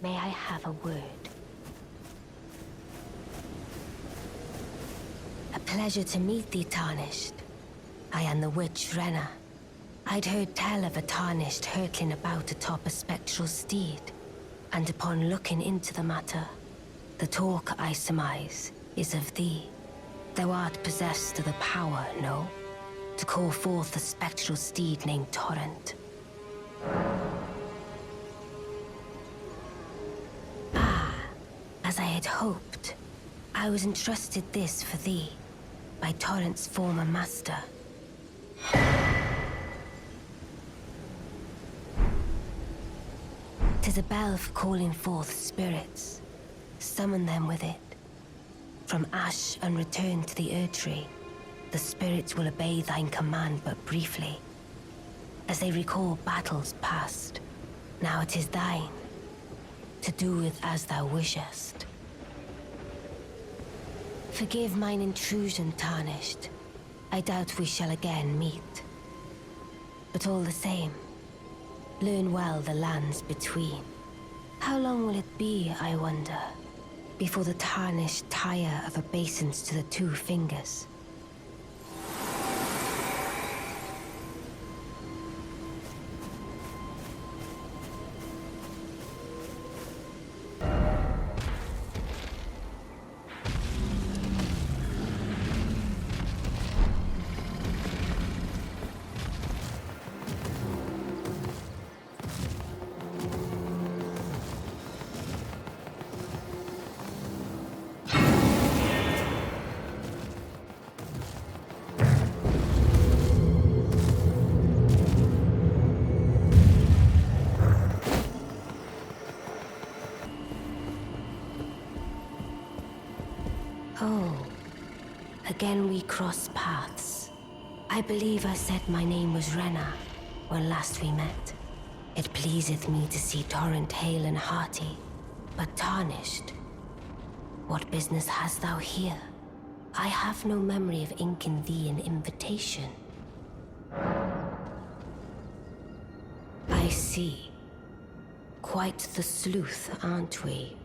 May I have a word? A pleasure to meet thee, Tarnished. I am the witch Renna. I'd heard tell of a Tarnished hurtling about atop a spectral steed, and upon looking into the matter, the talk, I surmise, is of thee. Thou art possessed of the power, no? To call forth a spectral steed named Torrent. Ah, as I had hoped, I was entrusted this for thee, by Torrent's former master. 'Tis a bell for calling forth spirits. Summon them with it. From ash and return to the Erdtree, the spirits will obey thine command but briefly, as they recall battles past. Now it is thine, to do with as thou wishest. Forgive mine intrusion, Tarnished. I doubt we shall again meet. But all the same, learn well the lands between. How long will it be, I wonder, before the Tarnished tire of obeisance to the two fingers? Oh, again we cross paths. I believe I said my name was Renna when last we met. It pleaseth me to see Torrent hale and hearty, but Tarnished. What business hast thou here? I have no memory of inking thee an invitation. I see. Quite the sleuth, aren't we?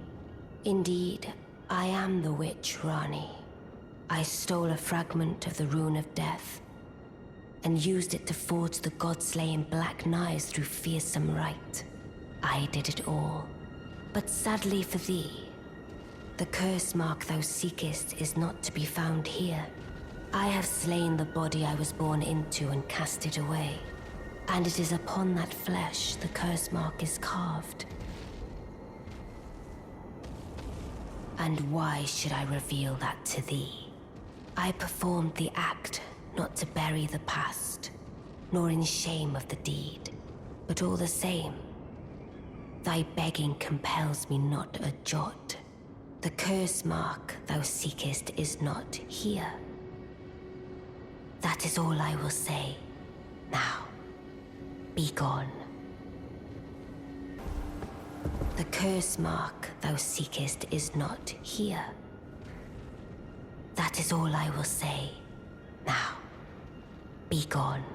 Indeed, I am the witch Ranni. I stole a fragment of the Rune of Death and used it to forge the god-slaying black knives through fearsome rite. I did it all. But sadly for thee, the curse mark thou seekest is not to be found here. I have slain the body I was born into and cast it away, and it is upon that flesh the curse mark is carved. And why should I reveal that to thee? I performed the act not to bury the past, nor in shame of the deed, but all the same, thy begging compels me not a jot. The curse mark thou seekest is not here. That is all I will say. Now, be gone. The curse mark thou seekest is not here. That is all I will say. Now, be gone.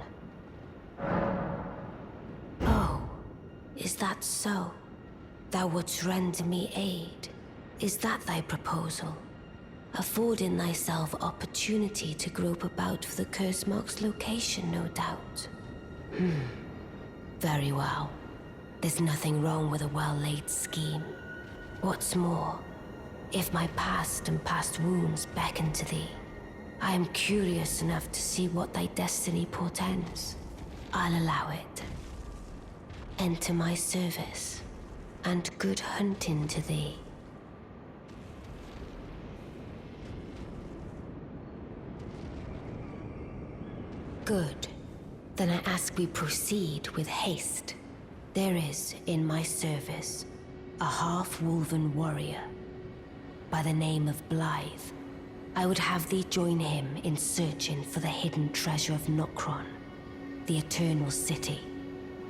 Oh, is that so? Thou wouldst render me aid. Is that thy proposal? Affording thyself opportunity to grope about for the curse mark's location, no doubt. Very well. There's nothing wrong with a well-laid scheme. What's more, if my past and past wounds beckon to thee, I am curious enough to see what thy destiny portends. I'll allow it. Enter my service, and good hunting to thee. Good. Then I ask we proceed with haste. There is, in my service, a half-wolven warrior by the name of Blaid. I would have thee join him in searching for the hidden treasure of Nokron, the Eternal City.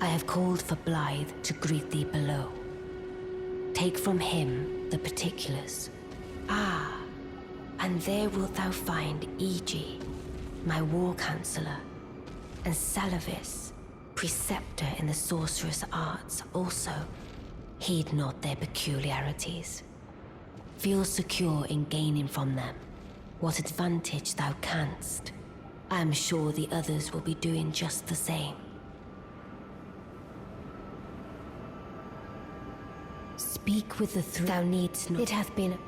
I have called for Blaid to greet thee below. Take from him the particulars. Ah, and there wilt thou find Iji, my War Counselor, and Seluvis, preceptor in the sorcerous arts also. Heed not their peculiarities. Feel secure in gaining from them what advantage thou canst. I am sure the others will be doing just the same. Speak with the thou needst not. It hath been.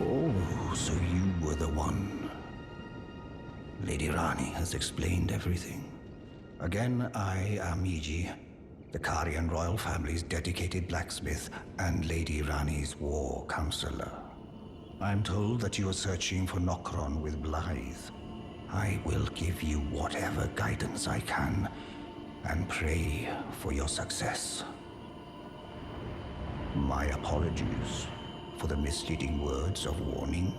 Oh, so you were the one. Lady Ranni has explained everything. Again, I am Iji, the Carian royal family's dedicated blacksmith and Lady Ranni's war counselor. I'm told that you are searching for Nokron with Blaidd. I will give you whatever guidance I can, and pray for your success. My apologies for the misleading words of warning.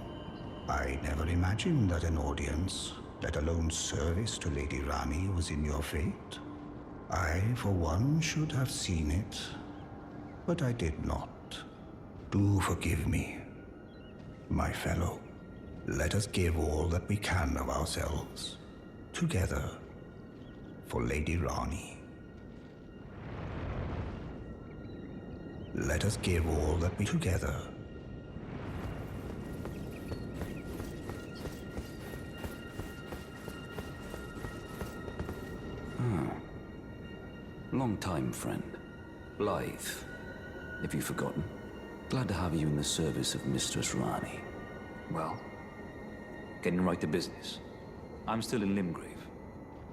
I never imagined that an audience, let alone service to Lady Ranni, was in your fate. I, for one, should have seen it, but I did not. Do forgive me, my fellow. Let us give all that we can of ourselves, together, for Lady Ranni. Let us give all that we together. Long time, friend. Blaidd. Have you forgotten? Glad to have you in the service of Mistress Ranni. Well, getting right to business. I'm still in Limgrave.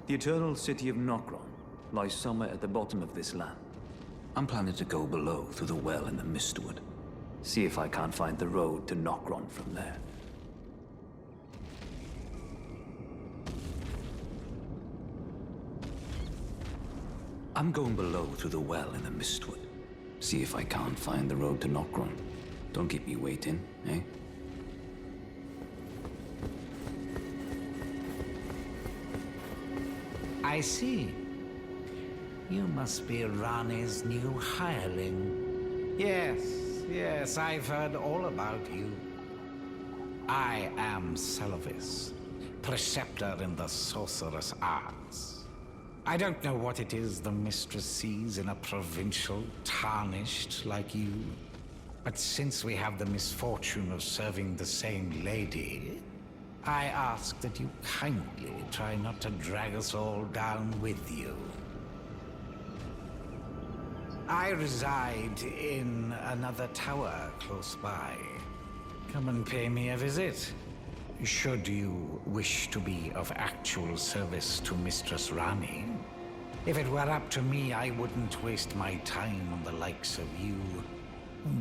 The eternal city of Nokron lies somewhere at the bottom of this land. I'm planning to go below through the well in the Mistwood. See if I can't find the road to Nokron from there. I'm going below through the well in the Mistwood. See if I can't find the road to Nokron. Don't keep me waiting, eh? I see. You must be Ranni's new hireling. Yes, I've heard all about you. I am Seluvis, preceptor in the sorcerous arts. I don't know what it is the mistress sees in a provincial tarnished like you. But since we have the misfortune of serving the same lady, I ask that you kindly try not to drag us all down with you. I reside in another tower close by. Come and pay me a visit. Should you wish to be of actual service to Mistress Ranni. If it were up to me, I wouldn't waste my time on the likes of you.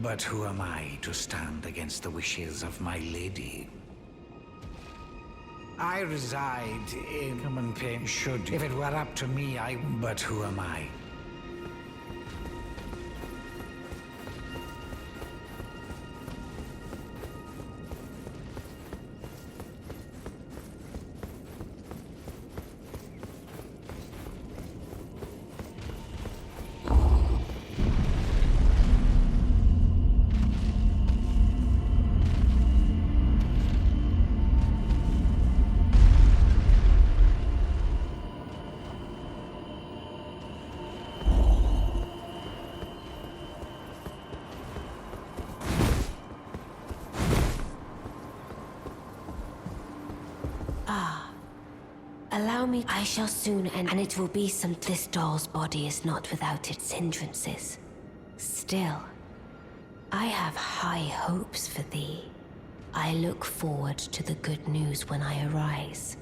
But who am I to stand against the wishes of my lady? I reside in... Come and pay... Should... If it were up to me, I... But who am I? Allow me, I shall soon end, and it will be some... This doll's body is not without its hindrances. Still, I have high hopes for thee. I look forward to the good news when I arise.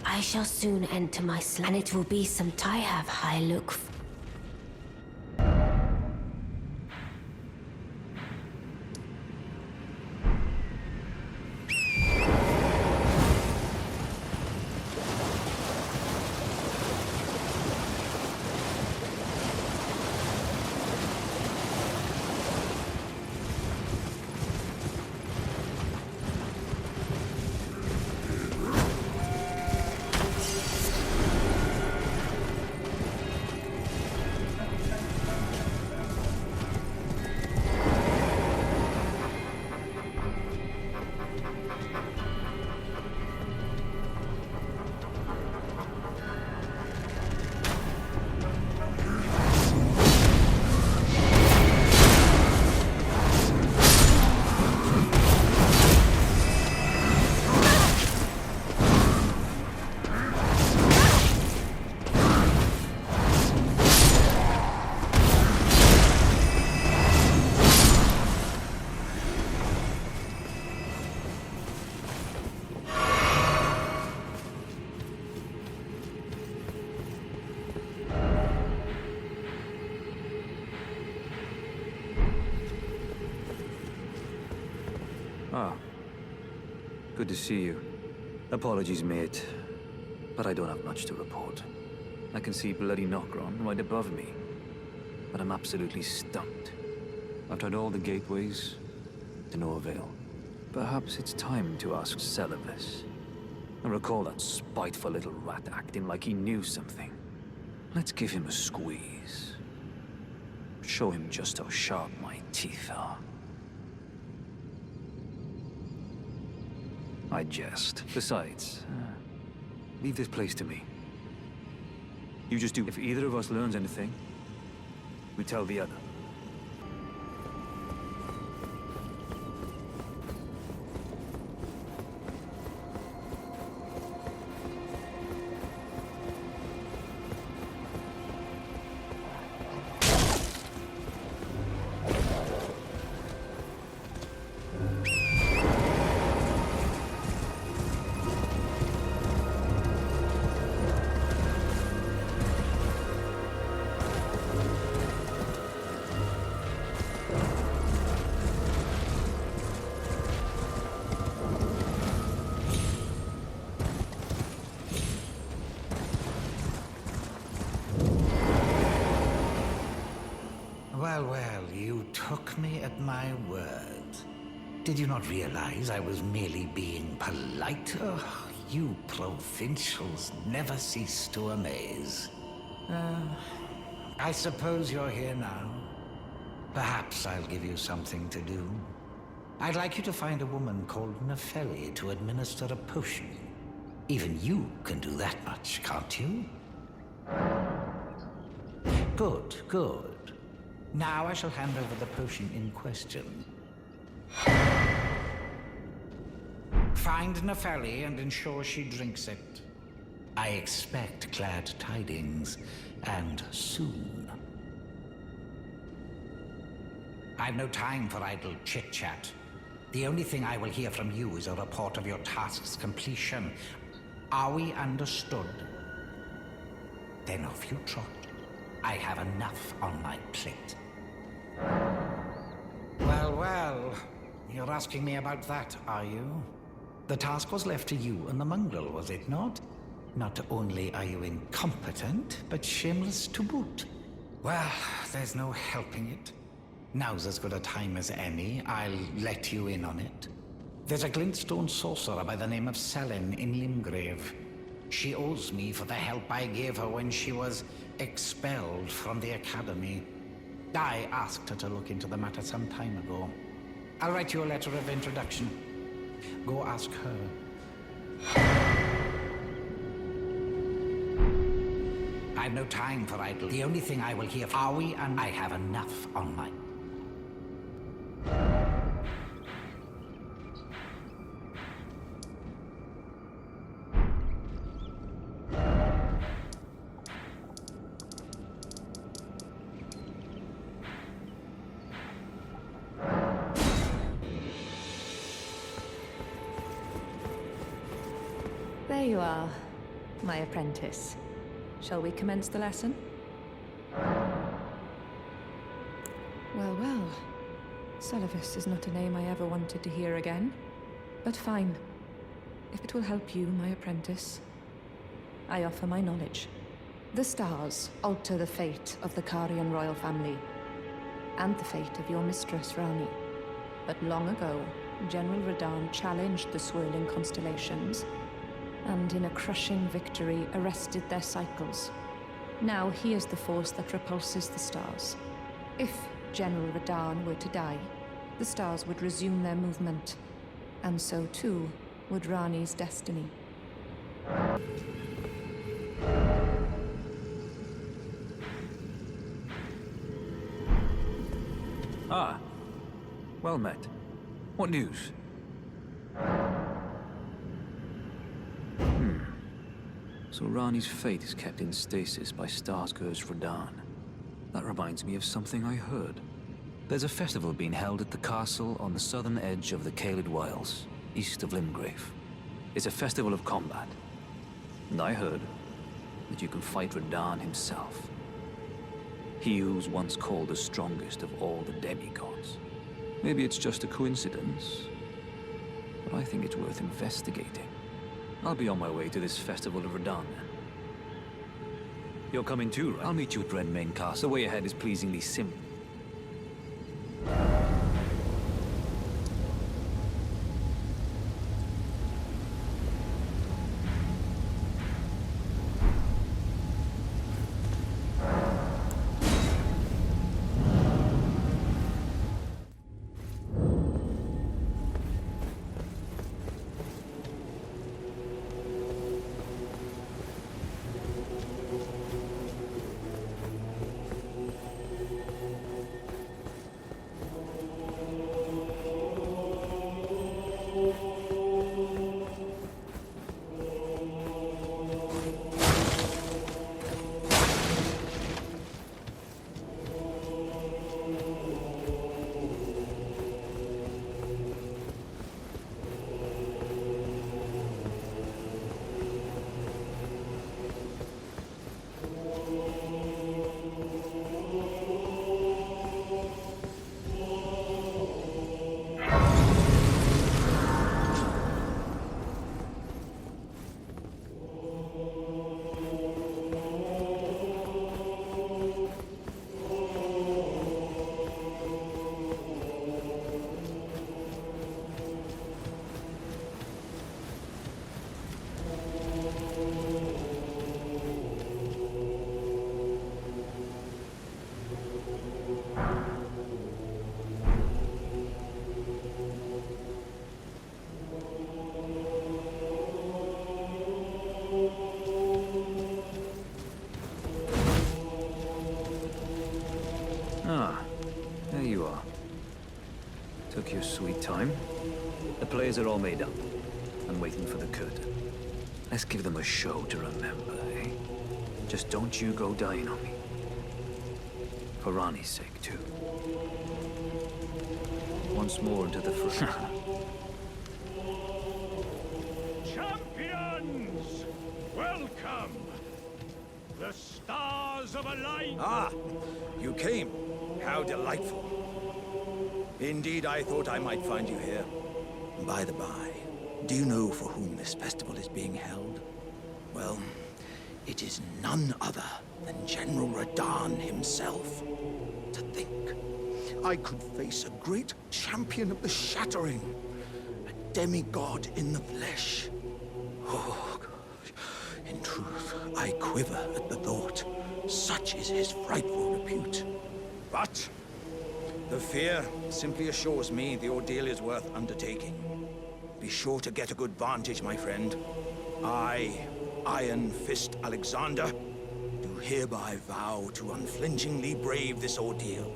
I shall soon enter my sleep, and it will be some... I have high look for... Ah. Good to see you. Apologies, mate. But I don't have much to report. I can see bloody Nokron right above me. But I'm absolutely stumped. I've tried all the gateways, to no avail. Perhaps it's time to ask Seluvis. I recall that spiteful little rat acting like he knew something. Let's give him a squeeze. Show him just how sharp my teeth are. I jest. Besides, leave this place to me. You just do. If either of us learns anything, we tell the other. Well, you took me at my word. Did you not realize I was merely being polite? Oh, you provincials never cease to amaze. I suppose you're here now. Perhaps I'll give you something to do. I'd like you to find a woman called Nepheli to administer a potion. Even you can do that much, can't you? Good, good. Now I shall hand over the potion in question. Find Nepheli and ensure she drinks it. I expect glad tidings, and soon. I've no time for idle chit-chat. The only thing I will hear from you is a report of your task's completion. Are we understood? Then off you trot. I have enough on my plate. Well, you're asking me about that, are you? The task was left to you and the mongrel, was it not? Not only are you incompetent, but shameless to boot. Well, there's no helping it. Now's as good a time as any. I'll let you in on it. There's a glintstone sorcerer by the name of Sellen in Limgrave. She owes me for the help I gave her when she was expelled from the academy. I asked her to look into the matter some time ago. I'll write you a letter of introduction. Go ask her. I've no time for idle. The only thing I will hear are we, and I have enough on my... There you are, my apprentice. Shall we commence the lesson? Well. Seluvis is not a name I ever wanted to hear again. But fine. If it will help you, my apprentice, I offer my knowledge. The stars alter the fate of the Carian royal family, and the fate of your mistress, Ranni. But long ago, General Radahn challenged the swirling constellations, and in a crushing victory arrested their cycles. Now he is the force that repulses the stars. If General Radahn were to die, the stars would resume their movement, and so too would Ranni's destiny. Ah, well met. What news? So Ranni's fate is kept in stasis by Starscourge Radahn. That reminds me of something I heard. There's a festival being held at the castle on the southern edge of the Caelid Wilds, east of Limgrave. It's a festival of combat. And I heard that you can fight Radahn himself. He who's once called the strongest of all the demigods. Maybe it's just a coincidence, but I think it's worth investigating. I'll be on my way to this festival of Radahn. You're coming too, right? I'll meet you at Redmane Castle. The way ahead is pleasingly simple. There you are. Took your sweet time. The plays are all made up. I'm waiting for the curtain. Let's give them a show to remember, eh? Just don't you go dying on me. For Ranni's sake, too. Once more into the front. Champions! Welcome! The stars of a light! Ah, you came. How delightful. Indeed, I thought I might find you here. By the by, do you know for whom this festival is being held? Well, it is none other than General Radahn himself. To think, I could face a great champion of the Shattering, a demigod in the flesh. Oh, gosh. In truth, I quiver at the thought. Such is his frightful repute. But the fear simply assures me the ordeal is worth undertaking. Be sure to get a good vantage, my friend. I, Iron Fist Alexander, do hereby vow to unflinchingly brave this ordeal.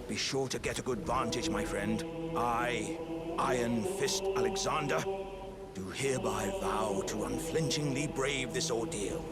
Be sure to get a good vantage, my friend. I, Iron Fist Alexander, do hereby vow to unflinchingly brave this ordeal.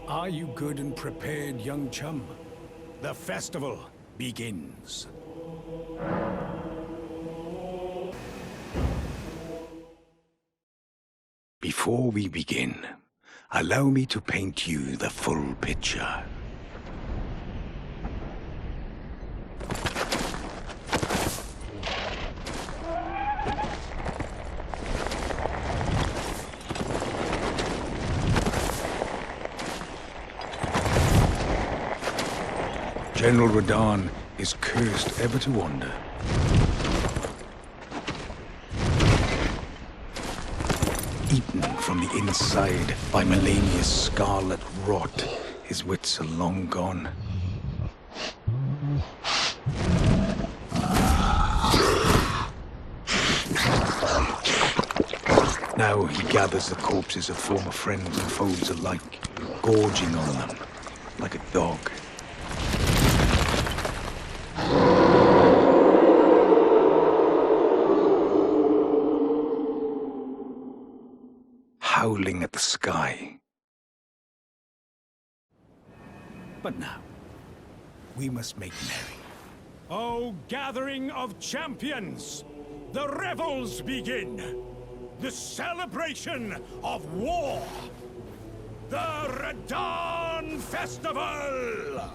Are you good and prepared, young chum? The festival begins. Before we begin, allow me to paint you the full picture. General Radahn is cursed ever to wander. Eaten from the inside by Melania's scarlet rot, his wits are long gone. Now he gathers the corpses of former friends and foes alike, gorging on them like a dog. Howling at the sky. But now, we must make merry. O gathering of champions, the revels begin! The celebration of war! The Radahn Festival!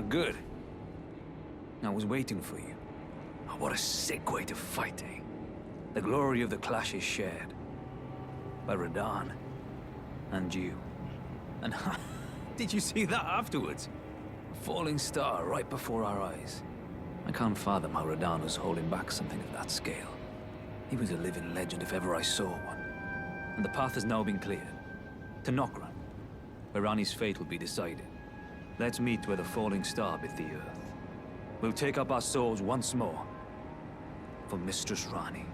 Good. I was waiting for you. Oh, what a sick way to fight, eh? The glory of the clash is shared. By Radahn. And you. And did you see that afterwards? A falling star right before our eyes. I can't fathom how Radahn was holding back something of that scale. He was a living legend if ever I saw one. And the path has now been cleared. To Nokron, where Ranni's fate will be decided. Let's meet where the falling star bit the earth. We'll take up our swords once more. For Mistress Ranni.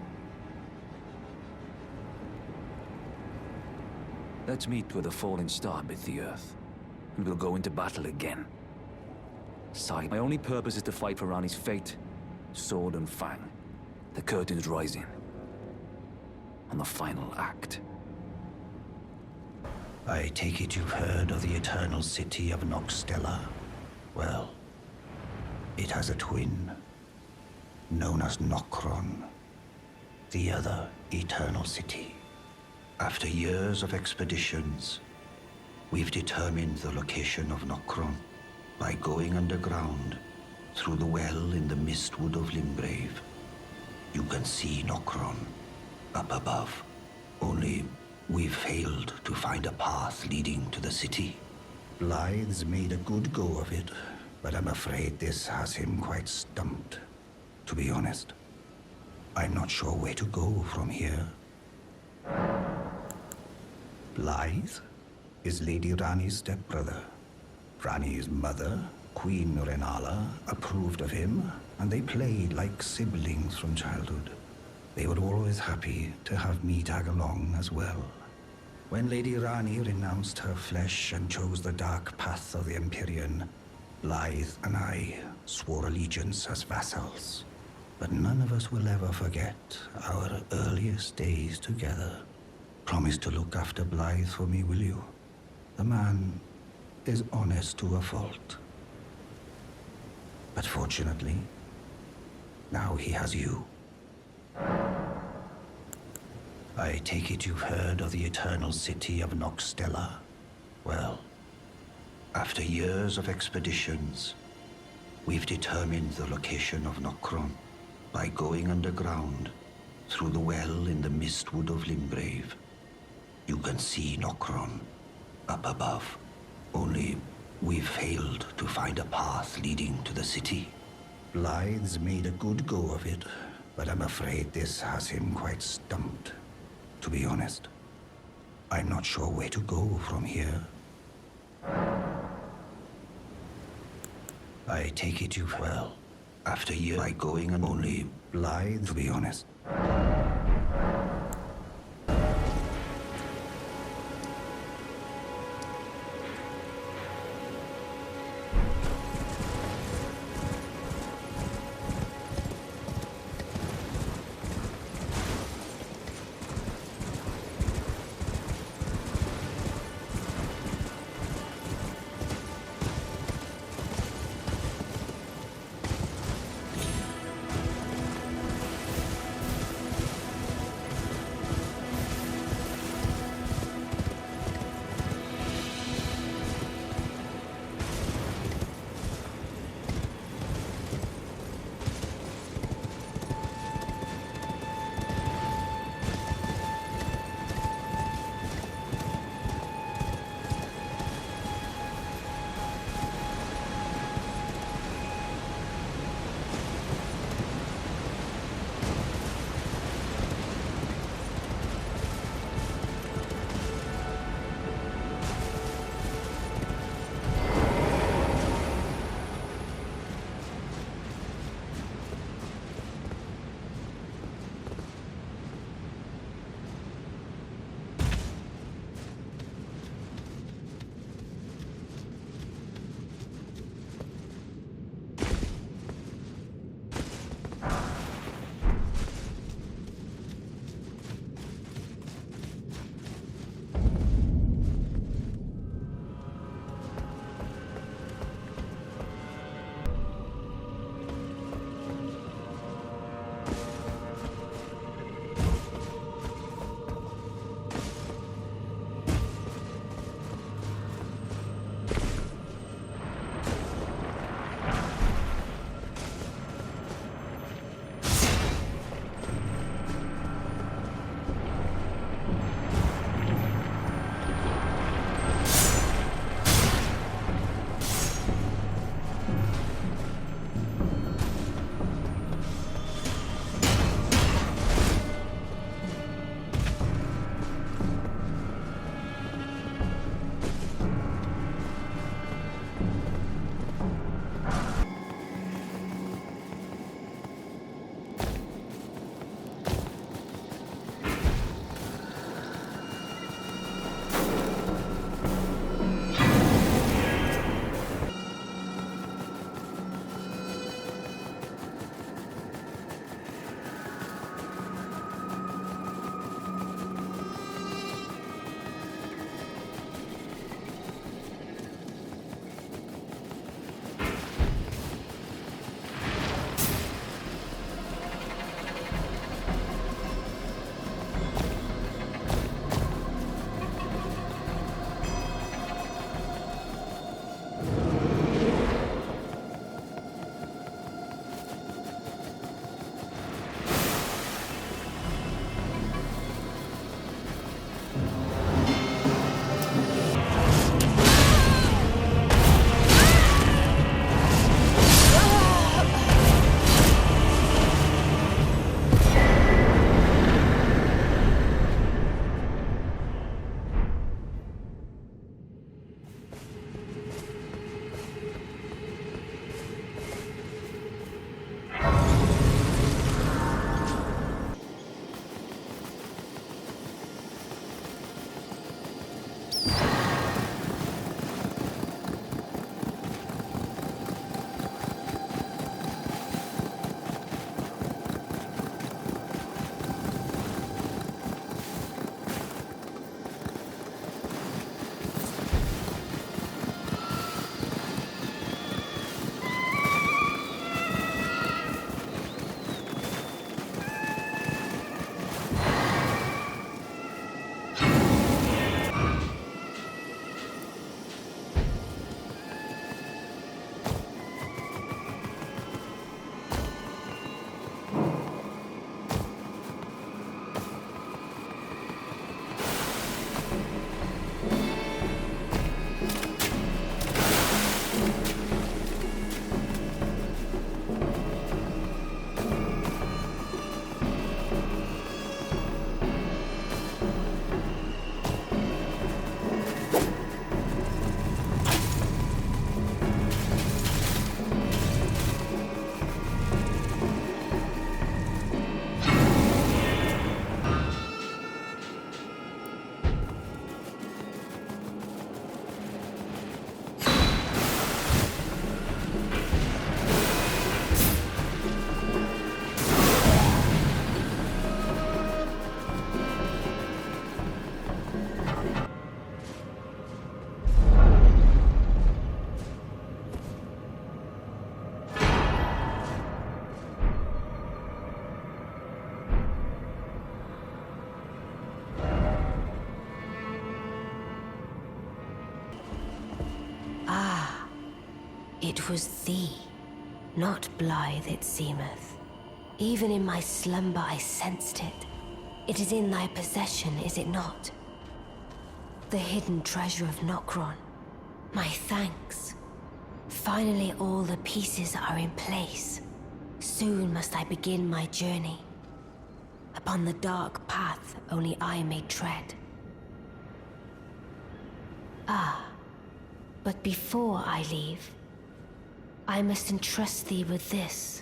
Let's meet where the falling star bit the earth. And we'll go into battle again. Side. My only purpose is to fight for Ranni's fate. Sword and fang. The curtain's rising. On the final act. I take it you've heard of the eternal city of Nokstella? Well, it has a twin, known as Nokron, the other eternal city. After years of expeditions, we've determined the location of Nokron by going underground through the well in the mistwood of Limgrave, you can see Nokron up above. Only we've failed to find a path leading to the city. Blaidd's made a good go of it, but I'm afraid this has him quite stumped. To be honest, I'm not sure where to go from here. Blaid is Lady Ranni's stepbrother. Ranni's mother, Queen Rennala, approved of him, and they played like siblings from childhood. They were always happy to have me tag along as well. When Lady Ranni renounced her flesh and chose the dark path of the Empyrean, Blaid and I swore allegiance as vassals. But none of us will ever forget our earliest days together. Promise to look after Blaid for me, will you? The man is honest to a fault. But fortunately, now he has you. I take it you've heard of the eternal city of Nokstella? Well, after years of expeditions, we've determined the location of Nokron by going underground through the well in the mistwood of Limgrave. You can see Nokron up above. Only we've failed to find a path leading to the city. Blaidd's made a good go of it, but I'm afraid this has him quite stumped. To be honest, I'm not sure where to go from here. I take it you've well. After years by going and only Blaid, to be honest. It was thee, not Blaidd, it seemeth. Even in my slumber I sensed it. It is in thy possession, is it not? The hidden treasure of Nokron. My thanks. Finally all the pieces are in place. Soon must I begin my journey. Upon the dark path only I may tread. Ah, but before I leave, I must entrust thee with this.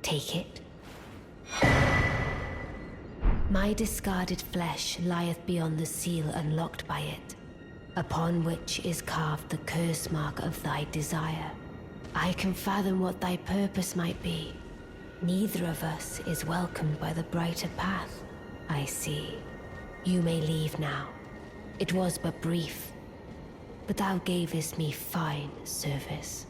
Take it. My discarded flesh lieth beyond the seal unlocked by it, upon which is carved the Cursemark of thy desire. I can fathom what thy purpose might be. Neither of us is welcomed by the brighter path, I see. You may leave now. It was but brief, but thou gavest me fine service.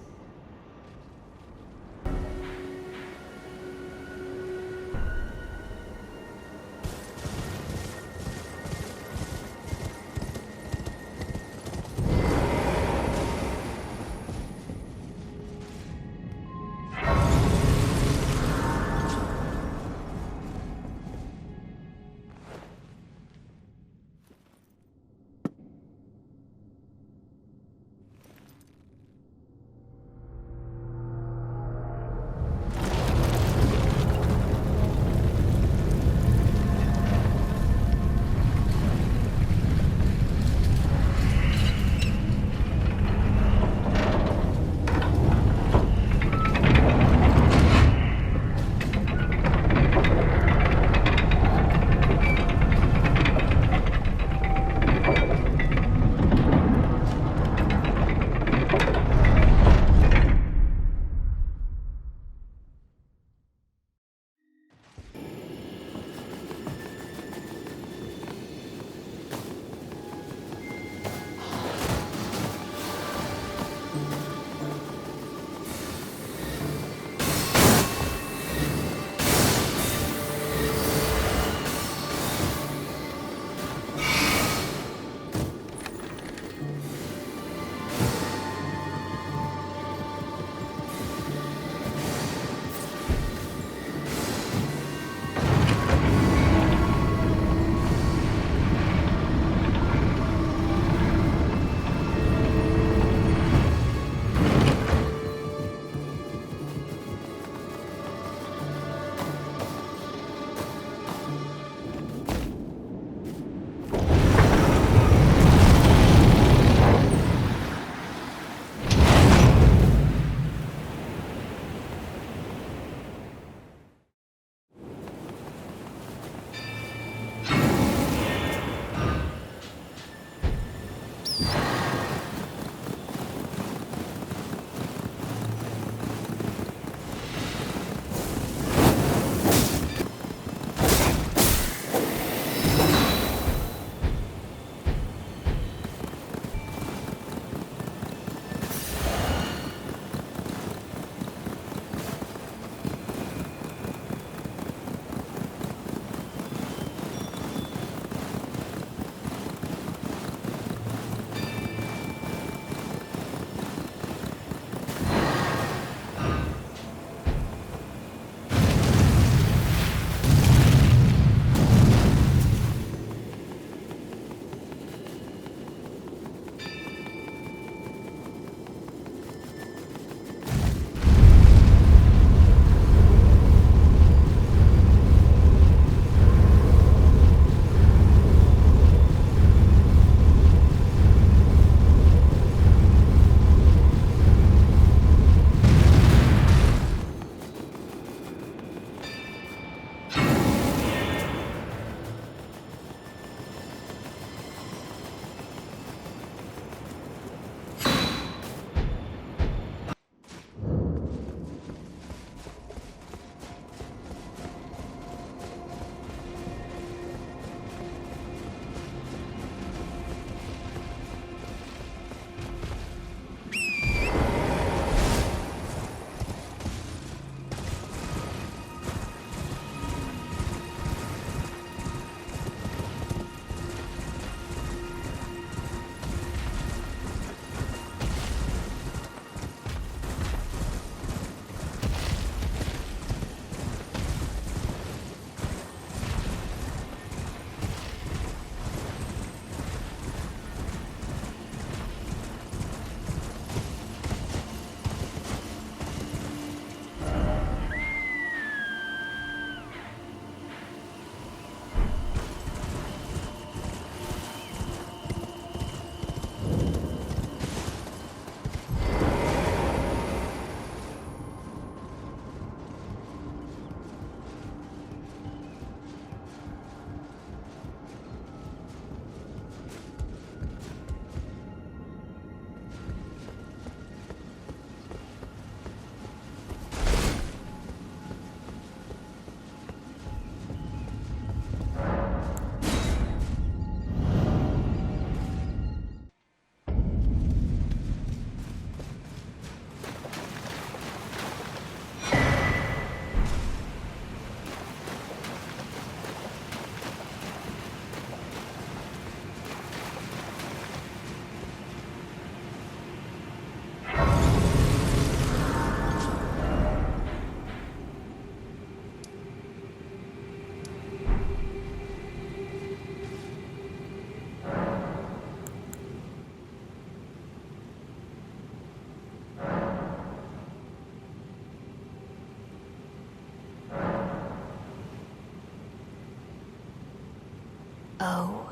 Oh,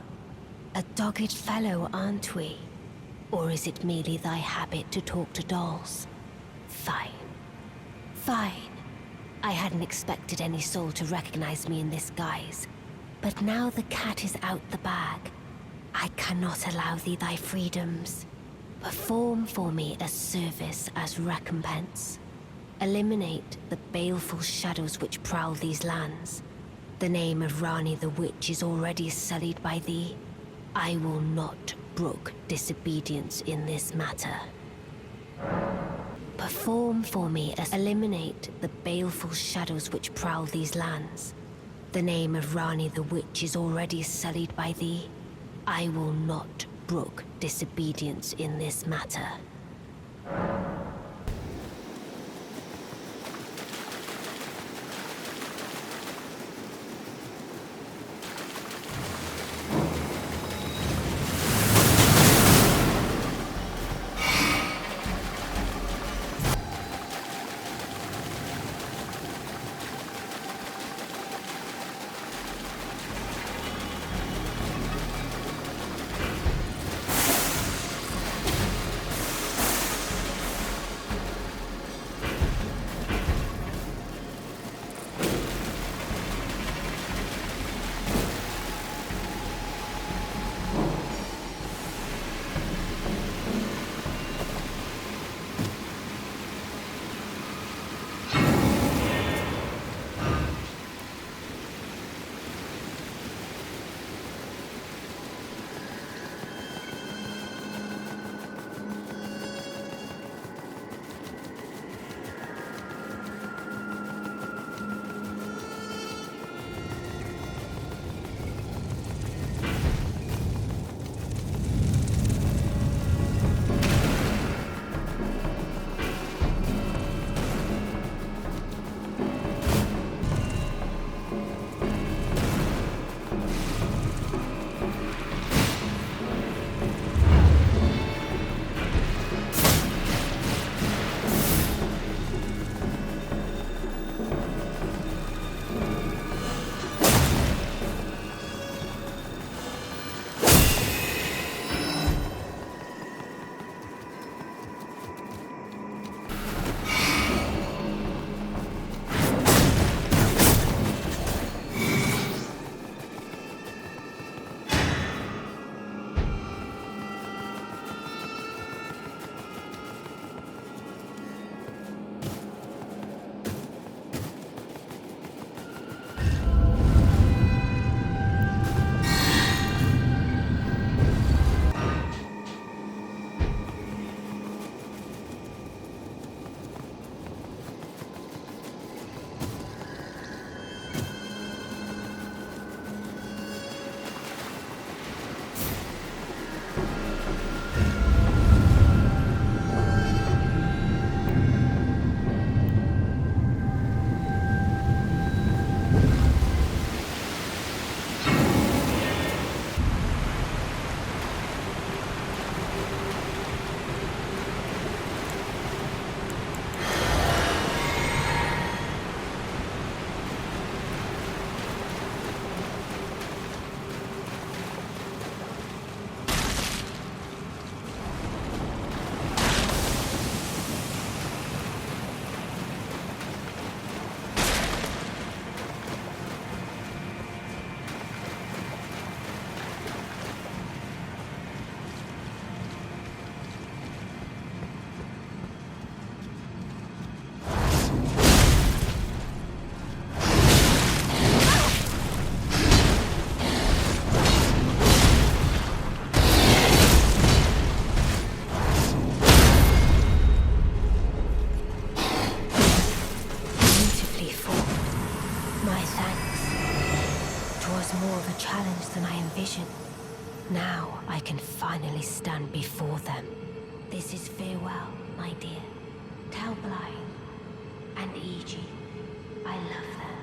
a dogged fellow, aren't we? Or is it merely thy habit to talk to dolls? Fine. Fine. I hadn't expected any soul to recognize me in this guise. But now the cat is out the bag. I cannot allow thee thy freedoms. Perform for me a service as recompense. Eliminate the baleful shadows which prowl these lands. The name of Ranni the Witch is already sullied by thee. I will not brook disobedience in this matter. Perform for me as eliminate the baleful shadows which prowl these lands. The name of Ranni the Witch is already sullied by thee. I will not brook disobedience in this matter. Now I can finally stand before them. This is farewell, my dear. Tell Blaid and Iji I love them.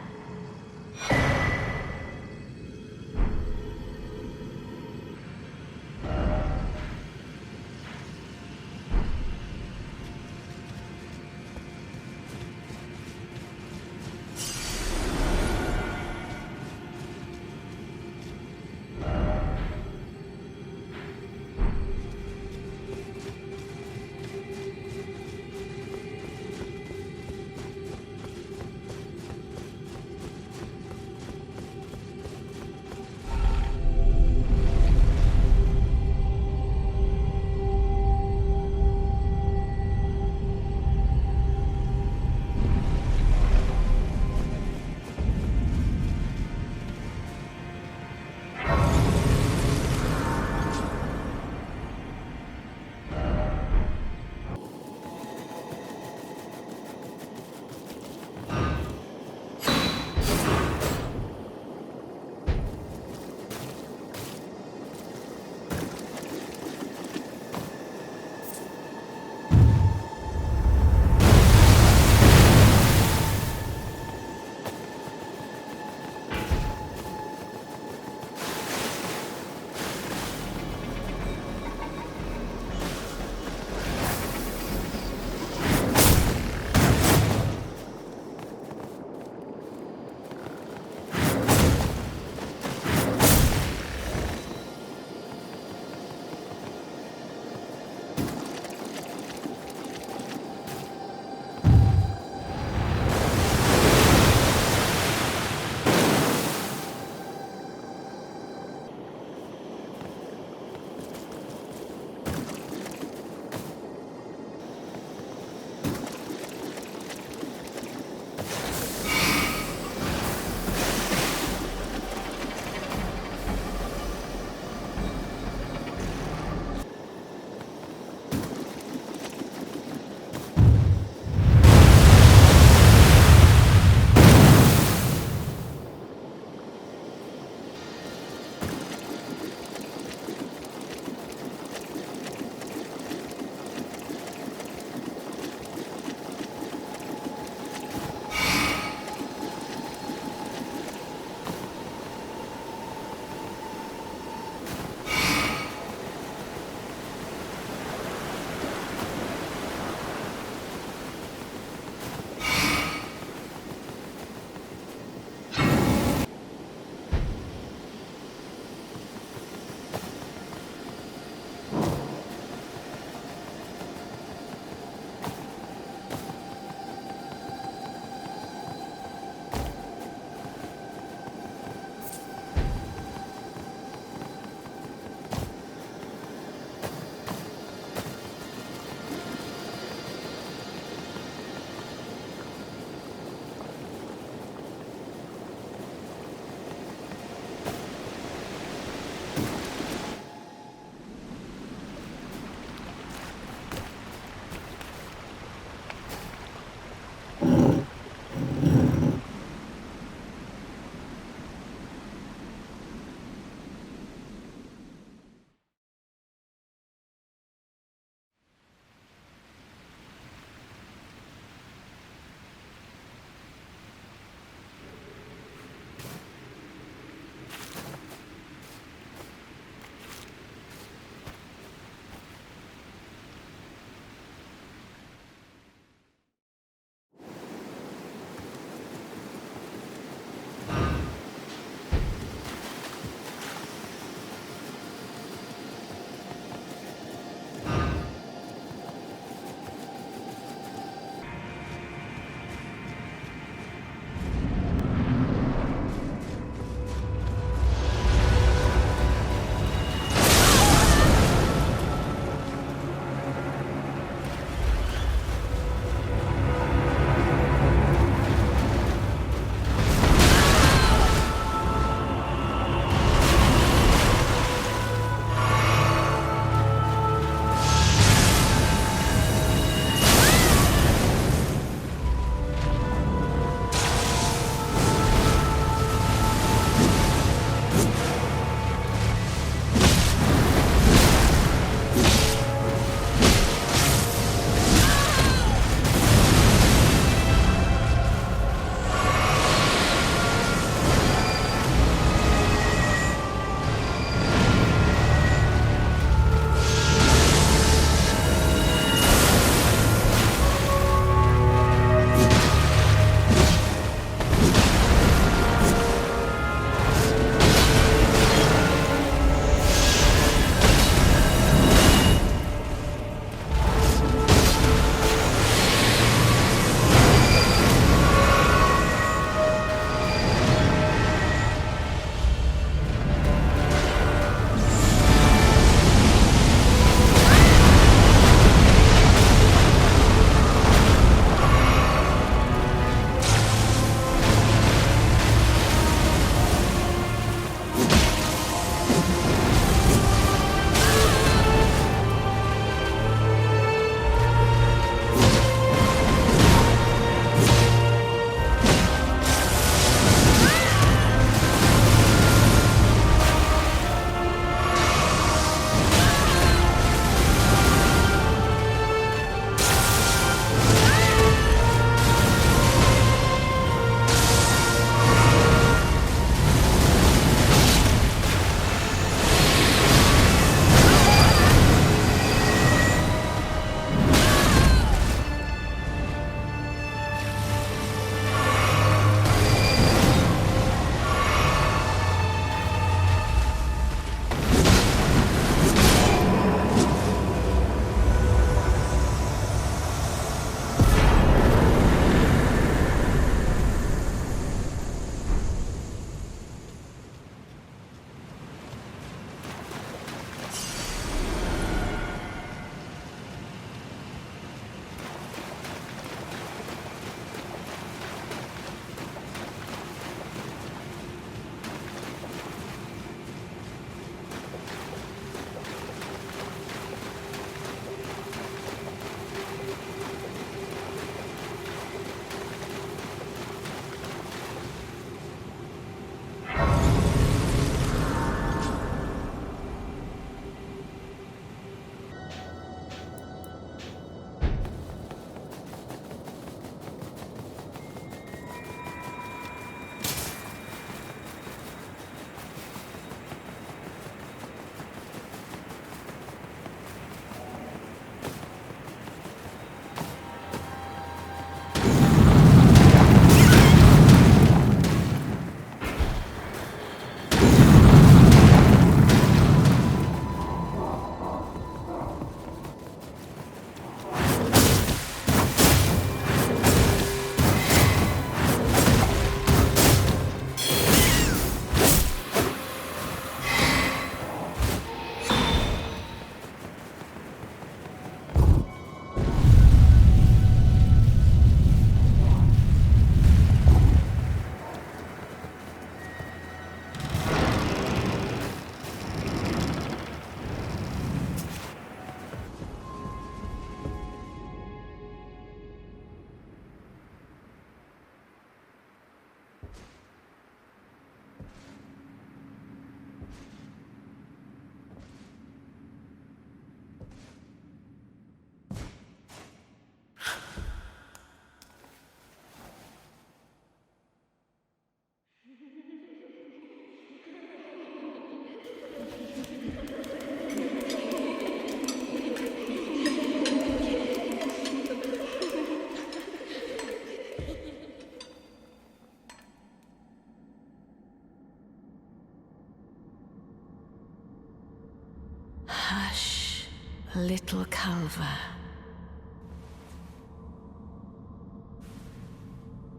little Calva.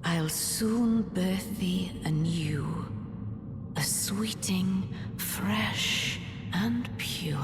I'll soon birth thee anew, a sweeting, fresh and pure.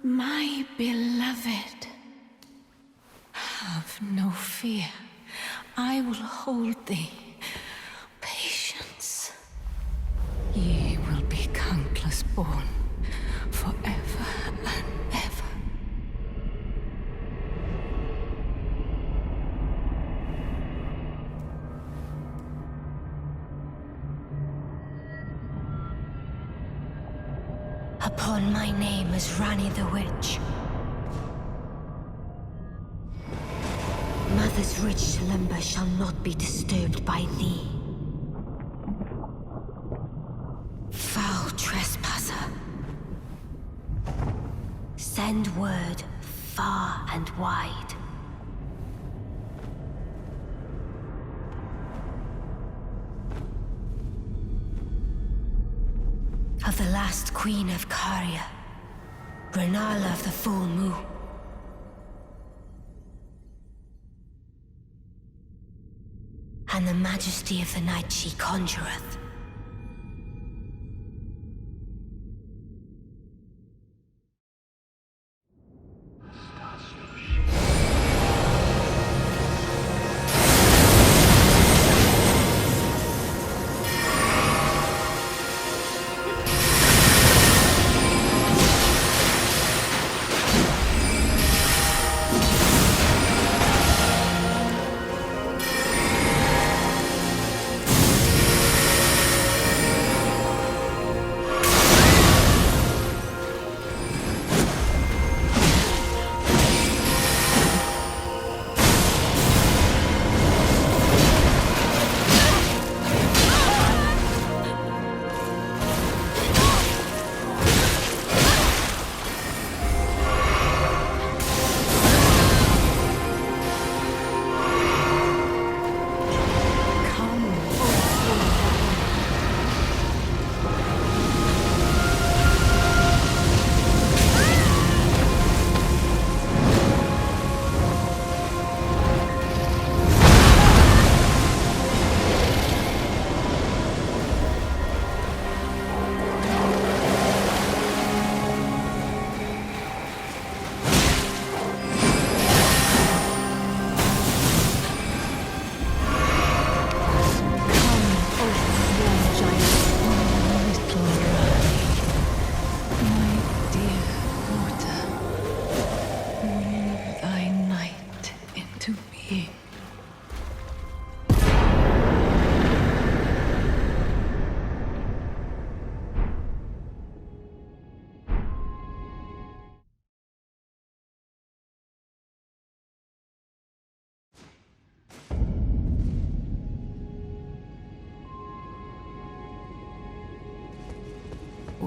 My beloved, have no fear. I will hold thee. Patience. Ye will be countless born, forever and ever. Upon my name as Ranni the Witch. Mother's rich slumber shall not be disturbed by thee. Foul trespasser. Send word far and wide. Of the last queen of Carian, Rennala of the full moon. And the majesty of the night she conjureth.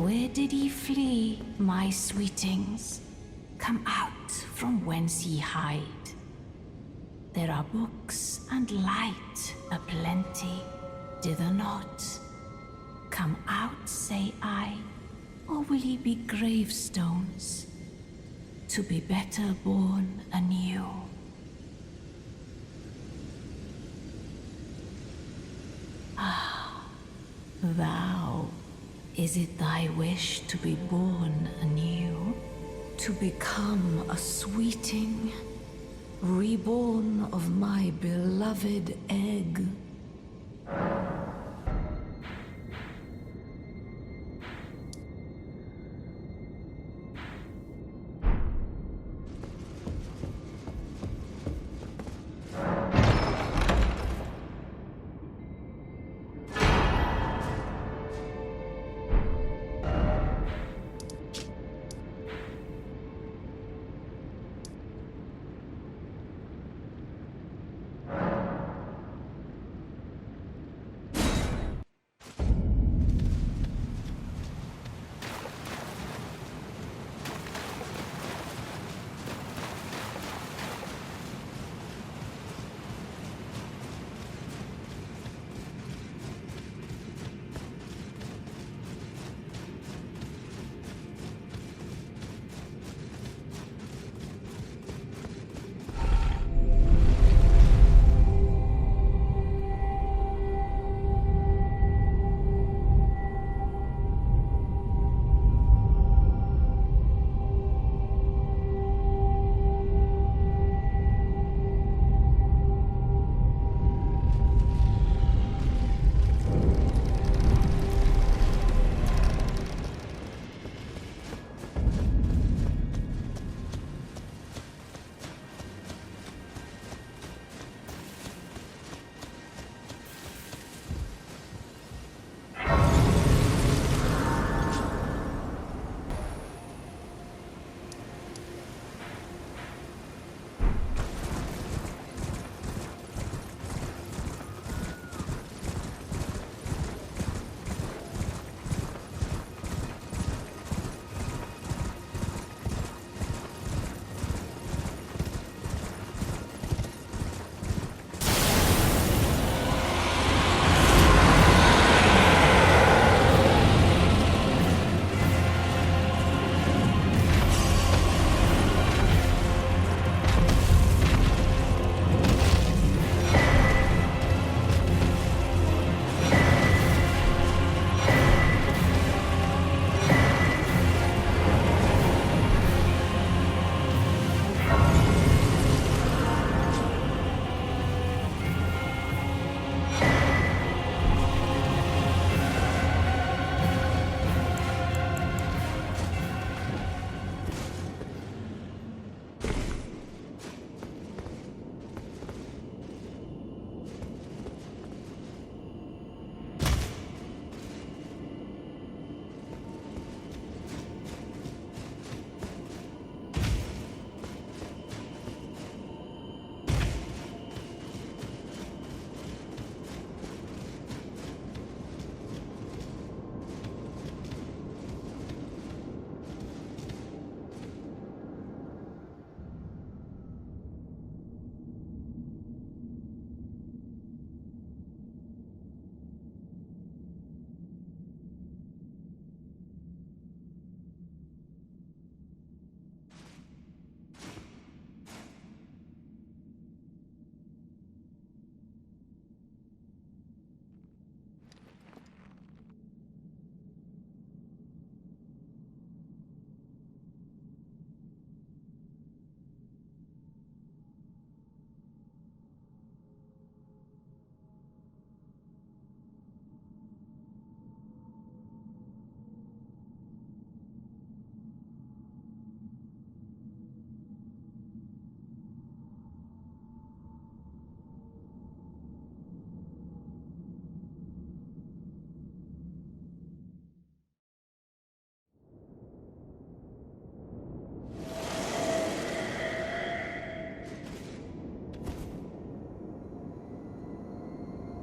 Where did ye flee, my sweetings? Come out from whence ye hide. There are books and light aplenty, dither not. Come out, say I, or will ye be gravestones, to be better born anew? Ah, thou, is it thy wish to be born anew? To become a sweeting, reborn of my beloved egg?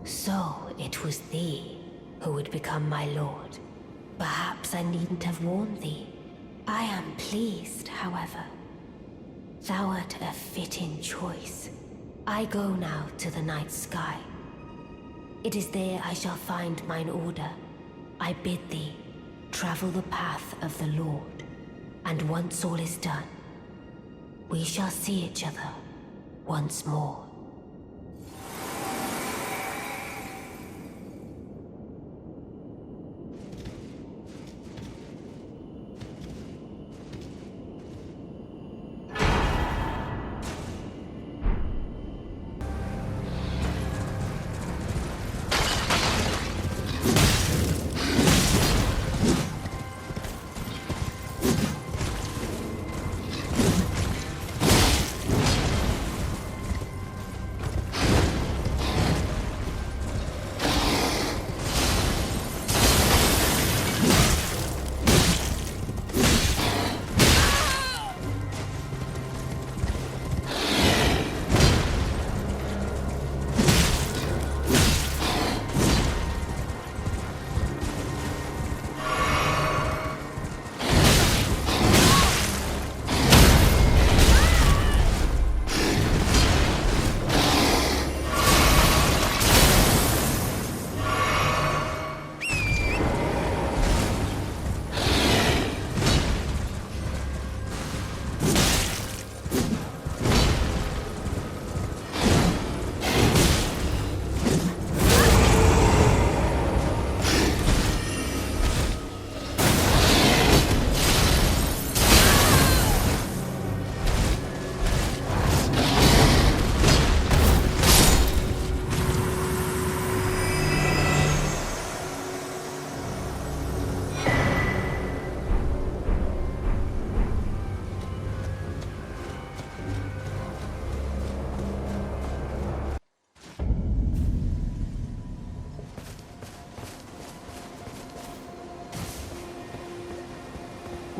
So it was thee who would become my lord. Perhaps I needn't have warned thee. I am pleased, however. Thou art a fitting choice. I go now to the night sky. It is there I shall find mine order. I bid thee travel the path of the Lord, and once all is done, we shall see each other once more.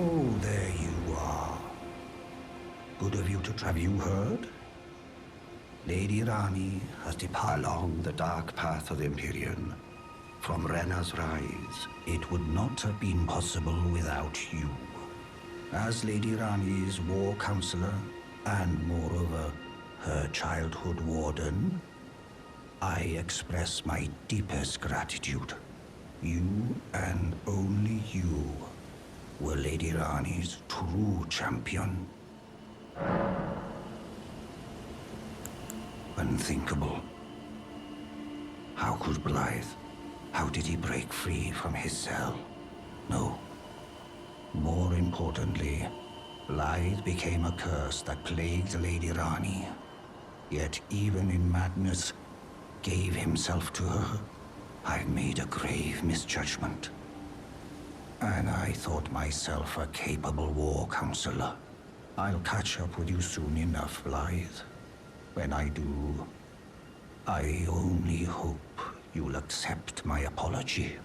Oh, there you are. Good of you to have you heard? Lady Ranni has departed along the dark path of the Empyrean. From Renna's rise, it would not have been possible without you. As Lady Ranni's War Counselor, and moreover, her childhood warden, I express my deepest gratitude. You, and only you, were Lady Ranni's true champion. Unthinkable. How could Blaidd? How did he break free from his cell? No. More importantly, Blaidd became a curse that plagued Lady Ranni. Yet even in madness, gave himself to her. I've made a grave misjudgment. And I thought myself a capable war counselor. I'll catch up with you soon enough, Blaidd. When I do, I only hope you'll accept my apology.